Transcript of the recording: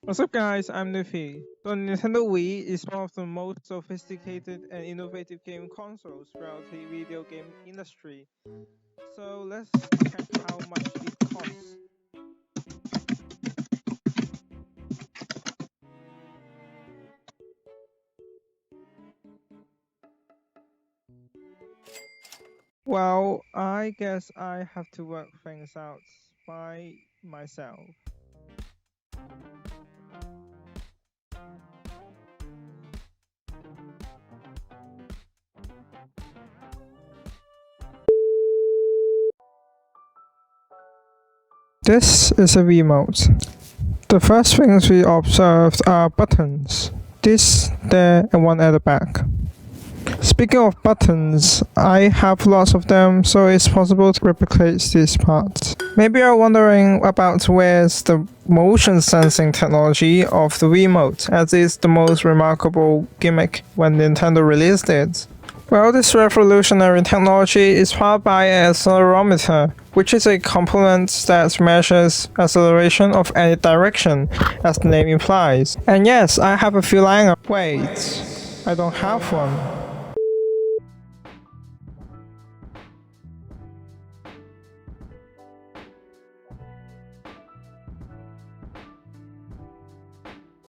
What's up guys, I'm Luffy. The Nintendo Wii is one of the most sophisticated and innovative game consoles throughout the video game industry. So let's check how much it costs. Well, I guess I have to work things out by myself. This is a Wiimote. The first things we observed are buttons. This, there, and one at the back. Speaking of buttons, I have lots of them, so it's possible to replicate these parts. Maybe you're wondering about where's the motion sensing technology of the Wiimote, as it's the most remarkable gimmick when Nintendo released it. Well, this revolutionary technology is powered by an accelerometer, which is a component that measures acceleration of any direction, as the name implies. And yes, I have a few lines. Wait, I don't have one.